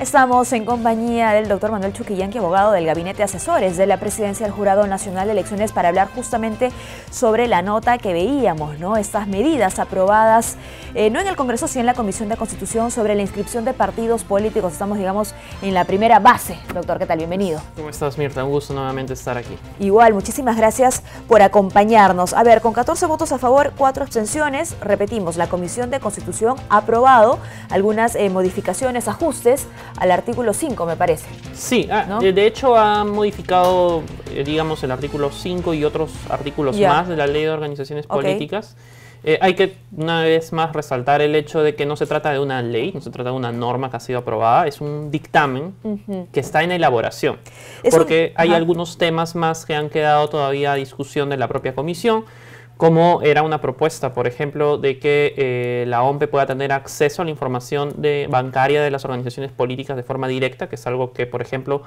Estamos en compañía del doctor Manuel Chuquillanqui, abogado del Gabinete de Asesores de la Presidencia del Jurado Nacional de Elecciones, para hablar justamente sobre la nota que veíamos, ¿no? Estas medidas aprobadas, no en el Congreso, sino en la Comisión de Constitución, sobre la inscripción de partidos políticos. Estamos, digamos, en la primera base. Doctor, ¿qué tal? Bienvenido. ¿Cómo estás, Mirta? Un gusto nuevamente estar aquí. Igual, muchísimas gracias por acompañarnos. A ver, con 14 votos a favor, 4 abstenciones, repetimos, la Comisión de Constitución ha aprobado algunas modificaciones, ajustes al artículo 5, me parece. Sí, ¿no? De hecho ha modificado, digamos, el artículo 5 y otros artículos más de la Ley de Organizaciones Políticas. Hay que, una vez más, resaltar el hecho de que no se trata de una ley, no se trata de una norma que ha sido aprobada, es un dictamen que está en elaboración. Porque hay algunos temas más que han quedado todavía a discusión de la propia comisión, como era una propuesta, por ejemplo, de que la OMPE pueda tener acceso a la información bancaria de las organizaciones políticas de forma directa, que es algo que, por ejemplo,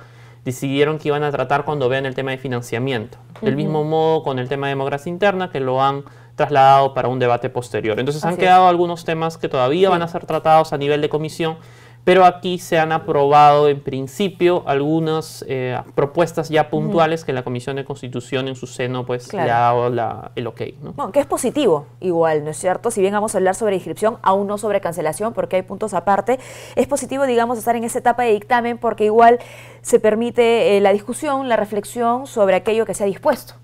decidieron que iban a tratar cuando vean el tema de financiamiento. Del mismo modo con el tema de democracia interna, que lo han trasladado para un debate posterior. Entonces han quedado algunos temas que todavía van a ser tratados a nivel de comisión, pero aquí se han aprobado en principio algunas propuestas ya puntuales que la Comisión de Constitución en su seno pues le ha dado el ok, ¿no? Bueno, que es positivo igual, ¿no es cierto? Si bien vamos a hablar sobre inscripción, aún no sobre cancelación, porque hay puntos aparte, es positivo, digamos, estar en esa etapa de dictamen porque igual se permite la discusión, la reflexión sobre aquello que se ha dispuesto.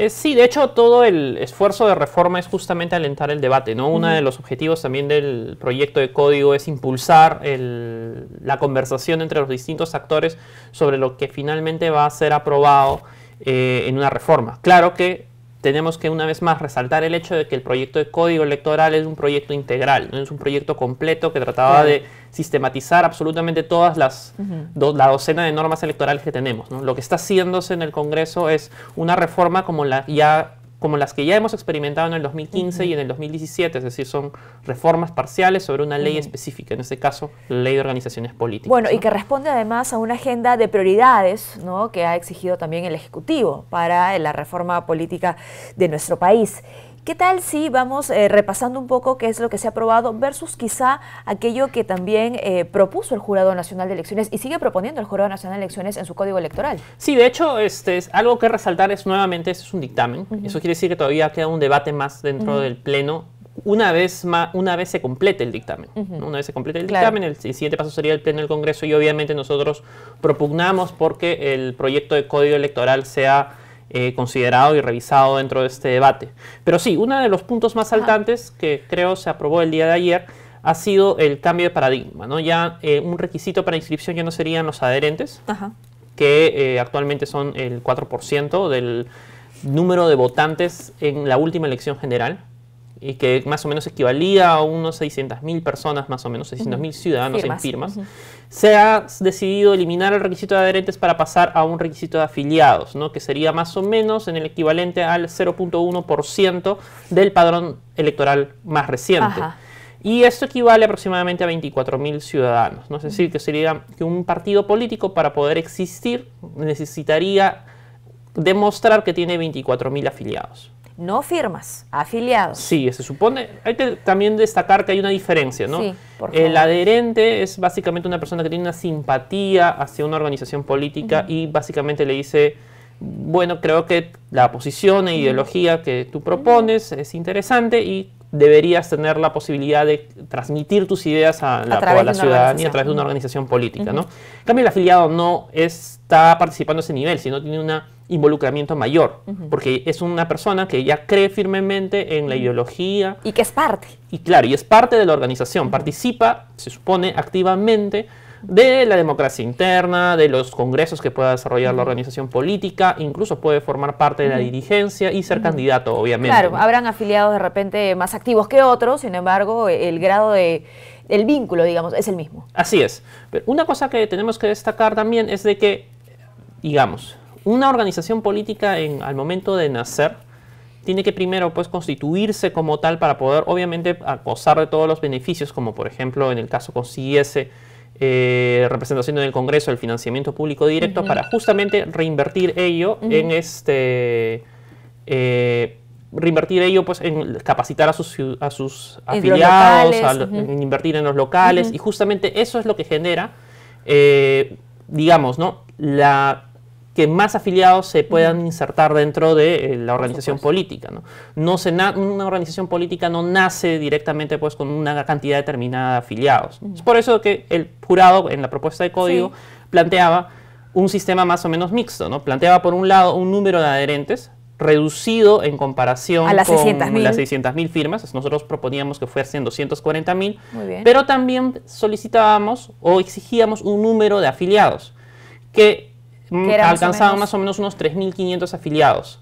Sí, de hecho todo el esfuerzo de reforma es justamente alentar el debate, ¿no? Uno de los objetivos también del proyecto de código es impulsar la conversación entre los distintos actores sobre lo que finalmente va a ser aprobado en una reforma. Claro que tenemos que una vez más resaltar el hecho de que el proyecto de código electoral es un proyecto integral, no es un proyecto completo que trataba de sistematizar absolutamente todas las la docena de normas electorales que tenemos, ¿no? Lo que está haciéndose en el Congreso es una reforma como las que ya hemos experimentado en el 2015 y en el 2017, es decir, son reformas parciales sobre una ley específica, en este caso, la Ley de Organizaciones Políticas. Bueno, ¿no? y que responde además a una agenda de prioridades, ¿no?, que ha exigido también el Ejecutivo para la reforma política de nuestro país. ¿Qué tal si vamos repasando un poco qué es lo que se ha aprobado versus quizá aquello que también propuso el Jurado Nacional de Elecciones y sigue proponiendo el Jurado Nacional de Elecciones en su código electoral? Sí, de hecho, es algo que resaltar es nuevamente, este es un dictamen. Eso quiere decir que todavía queda un debate más dentro del Pleno una vez se complete el dictamen. ¿no? Una vez se complete el dictamen, el siguiente paso sería el Pleno del Congreso y obviamente nosotros propugnamos porque el proyecto de código electoral sea considerado y revisado dentro de este debate. Pero sí, uno de los puntos más saltantes que creo se aprobó el día de ayer ha sido el cambio de paradigma, ¿no? Ya un requisito para inscripción ya no serían los adherentes, que actualmente son el 4% del número de votantes en la última elección general, y que más o menos equivalía a unos 600.000 personas, más o menos 600.000 ciudadanos en firmas. Se ha decidido eliminar el requisito de adherentes para pasar a un requisito de afiliados, ¿no? Que sería más o menos en el equivalente al 0.1% del padrón electoral más reciente. Y esto equivale aproximadamente a 24.000 ciudadanos, ¿no? Es decir, que sería que un partido político para poder existir necesitaría demostrar que tiene 24.000 afiliados. No firmas, afiliados. Sí, se supone. Hay que también destacar que hay una diferencia, ¿no? Sí, por favor. El adherente es básicamente una persona que tiene una simpatía hacia una organización política y básicamente le dice, bueno, creo que la posición e ideología que tú propones es interesante y deberías tener la posibilidad de transmitir tus ideas a la ciudadanía a través de una organización política, ¿no? En cambio, el afiliado no está participando a ese nivel, sino tiene un involucramiento mayor, porque es una persona que ya cree firmemente en la ideología. Y que es parte. Y claro, y es parte de la organización, participa, se supone, activamente de la democracia interna, de los congresos que pueda desarrollar la organización política, incluso puede formar parte de la dirigencia y ser candidato, obviamente. Claro, habrán afiliados de repente más activos que otros, sin embargo, el grado el vínculo, digamos, es el mismo. Así es. Pero una cosa que tenemos que destacar también es de que, digamos, una organización política al momento de nacer tiene que primero pues constituirse como tal para poder, obviamente, gozar de todos los beneficios, como por ejemplo en el caso consiguiese representación en el Congreso, el financiamiento público directo, para justamente reinvertir ello en pues en capacitar a sus afiliados, en invertir en los locales, y justamente eso es lo que genera digamos, ¿no? Que más afiliados se puedan insertar dentro de la organización política, ¿no? Una organización política no nace directamente pues con una cantidad determinada de afiliados. Es por eso que el jurado en la propuesta de código planteaba un sistema más o menos mixto, ¿no? Planteaba por un lado un número de adherentes reducido en comparación a las con 600.000. las 600.000 firmas. Nosotros proponíamos que fuesen 240.000, pero también solicitábamos o exigíamos un número de afiliados que alcanzaban más o menos unos 3.500 afiliados.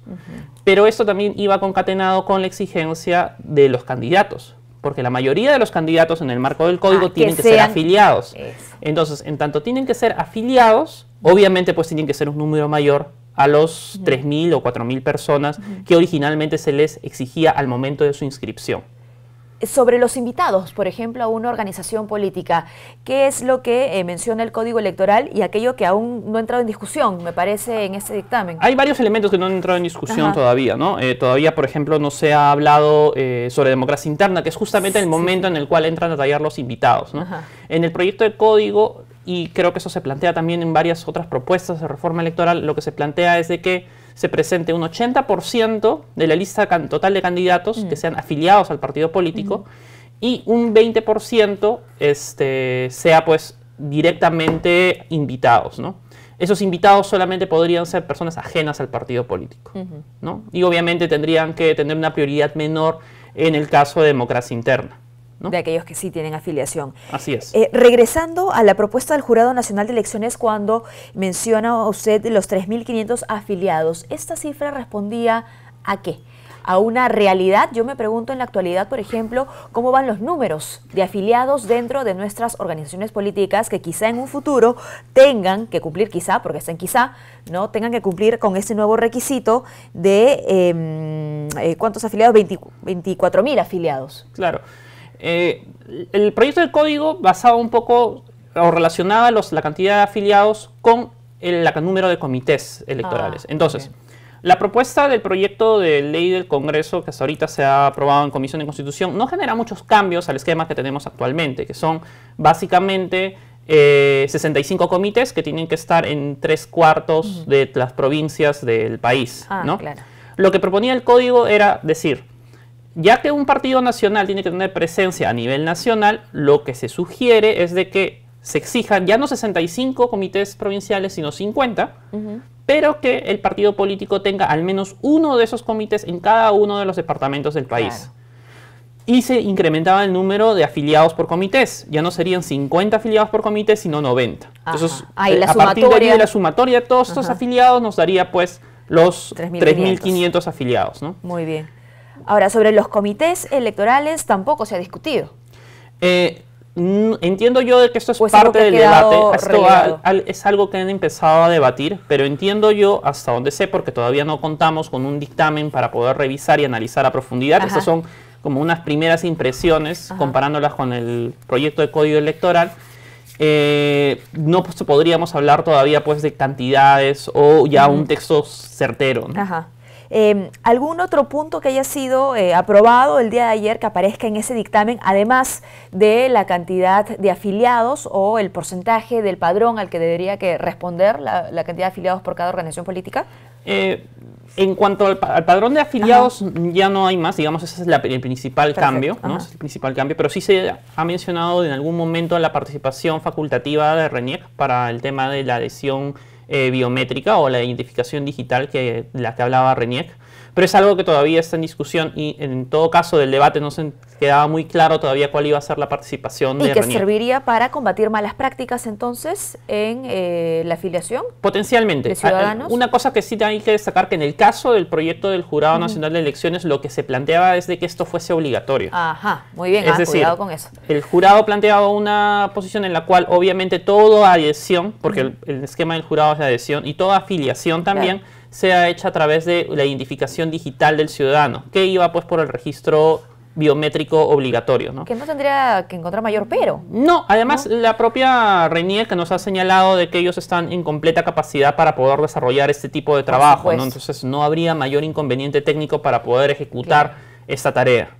Pero esto también iba concatenado con la exigencia de los candidatos, porque la mayoría de los candidatos en el marco del código tienen que ser afiliados. Entonces, en tanto tienen que ser afiliados, obviamente pues tienen que ser un número mayor a los 3.000 o 4.000 personas que originalmente se les exigía al momento de su inscripción. Sobre los invitados, por ejemplo, a una organización política, ¿qué es lo que menciona el Código Electoral y aquello que aún no ha entrado en discusión, me parece, en ese dictamen? Hay varios elementos que no han entrado en discusión todavía, ¿no? Todavía, por ejemplo, no se ha hablado sobre democracia interna, que es justamente el momento en el cual entran a tallar los invitados, ¿no? En el proyecto de código, y creo que eso se plantea también en varias otras propuestas de reforma electoral, lo que se plantea es de que se presente un 80% de la lista total de candidatos que sean afiliados al partido político y un 20% sea pues directamente invitados, ¿no? Esos invitados solamente podrían ser personas ajenas al partido político, ¿no? Y obviamente tendrían que tener una prioridad menor en el caso de democracia interna, ¿no? De aquellos que sí tienen afiliación. Así es. Regresando a la propuesta del Jurado Nacional de Elecciones, cuando menciona usted los 3.500 afiliados, ¿esta cifra respondía a qué? ¿A una realidad? Yo me pregunto en la actualidad, por ejemplo, cómo van los números de afiliados dentro de nuestras organizaciones políticas que quizá en un futuro tengan que cumplir, porque está en quizá, ¿no? Tengan que cumplir con ese nuevo requisito de ¿cuántos afiliados? 24.000 afiliados. Claro. El proyecto del código basaba un poco o relacionaba la cantidad de afiliados con el número de comités electorales. Entonces, la propuesta del proyecto de ley del Congreso, que hasta ahorita se ha aprobado en Comisión de Constitución, no genera muchos cambios al esquema que tenemos actualmente, que son básicamente 65 comités que tienen que estar en 3/4 de las provincias del país, ¿no? Claro. Lo que proponía el código era decir, ya que un partido nacional tiene que tener presencia a nivel nacional, lo que se sugiere es de que se exijan ya no 65 comités provinciales, sino 50, pero que el partido político tenga al menos uno de esos comités en cada uno de los departamentos del país. Claro. Y se incrementaba el número de afiliados por comités. Ya no serían 50 afiliados por comité, sino 90. Entonces, a partir de ahí de la sumatoria de todos estos afiliados nos daría pues los 3.500 afiliados, ¿no? Muy bien. Ahora, sobre los comités electorales tampoco se ha discutido. Entiendo yo de que esto es parte del debate. Esto es algo que han empezado a debatir, pero entiendo yo, hasta donde sé, porque todavía no contamos con un dictamen para poder revisar y analizar a profundidad. Estas son como unas primeras impresiones, comparándolas con el proyecto de código electoral. No pues, podríamos hablar todavía pues, de cantidades o ya un texto certero, ¿no? ¿Algún otro punto que haya sido aprobado el día de ayer que aparezca en ese dictamen, además de la cantidad de afiliados o el porcentaje del padrón al que debería que responder la cantidad de afiliados por cada organización política? En cuanto al padrón de afiliados, ya no hay más, digamos, ese es el principal cambio, ¿no? Es el principal cambio, pero sí se ha mencionado en algún momento la participación facultativa de RENIEC para el tema de la adhesión biométrica o la identificación digital de la que hablaba RENIEC, pero es algo que todavía está en discusión y en todo caso del debate no se quedaba muy claro todavía cuál iba a ser la participación de RENIEC. ¿Y que serviría para combatir malas prácticas entonces en la afiliación? Potencialmente. ¿De ciudadanos? Una cosa que sí hay que destacar que en el caso del proyecto del Jurado Nacional de Elecciones lo que se planteaba es de que esto fuese obligatorio. Ajá, muy bien, es decir, cuidado con eso. El jurado planteaba una posición en la cual obviamente toda adhesión, porque el esquema del jurado es de adhesión, y toda afiliación también sea hecha a través de la identificación digital del ciudadano, que iba pues por el registro biométrico obligatorio, ¿no? Que no tendría que encontrar mayor pero. No, además la propia RENIEC nos ha señalado de que ellos están en completa capacidad para poder desarrollar este tipo de trabajo, ¿no? Entonces no habría mayor inconveniente técnico para poder ejecutar esta tarea.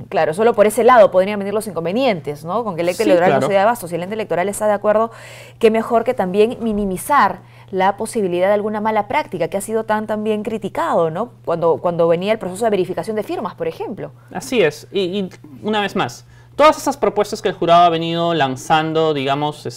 Claro, solo por ese lado podrían venir los inconvenientes, ¿no? Con que el ente electoral no se dé abasto. Si el ente electoral está de acuerdo, qué mejor que también minimizar la posibilidad de alguna mala práctica que ha sido también criticado, ¿no? Cuando venía el proceso de verificación de firmas, por ejemplo. Así es. Y una vez más, todas esas propuestas que el jurado ha venido lanzando, digamos,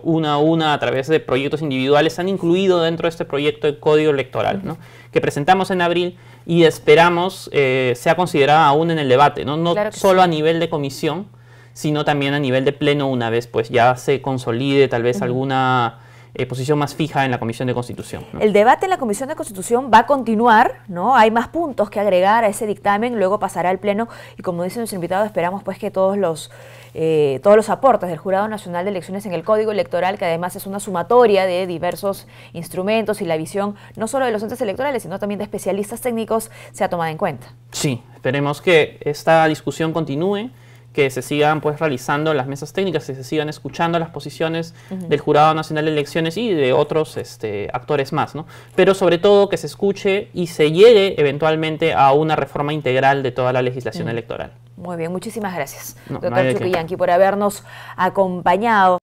una a una a través de proyectos individuales, se han incluido dentro de este proyecto de código electoral, ¿no? Que presentamos en abril y esperamos sea considerada aún en el debate, no claro solo sí. A nivel de comisión, sino también a nivel de pleno, una vez pues ya se consolide tal vez alguna posición más fija en la Comisión de Constitución, ¿no? El debate en la Comisión de Constitución va a continuar, ¿no? Hay más puntos que agregar a ese dictamen, luego pasará al Pleno y como dice nuestro invitado, esperamos pues que todos los aportes del Jurado Nacional de Elecciones en el Código Electoral, que además es una sumatoria de diversos instrumentos y la visión no solo de los entes electorales, sino también de especialistas técnicos, sea tomada en cuenta. Sí, esperemos que esta discusión continúe, que se sigan pues realizando las mesas técnicas, que se sigan escuchando las posiciones del Jurado Nacional de Elecciones y de otros actores más, ¿no? Pero sobre todo que se escuche y se llegue eventualmente a una reforma integral de toda la legislación electoral. Muy bien, muchísimas gracias, doctor Chuquillanqui, por habernos acompañado.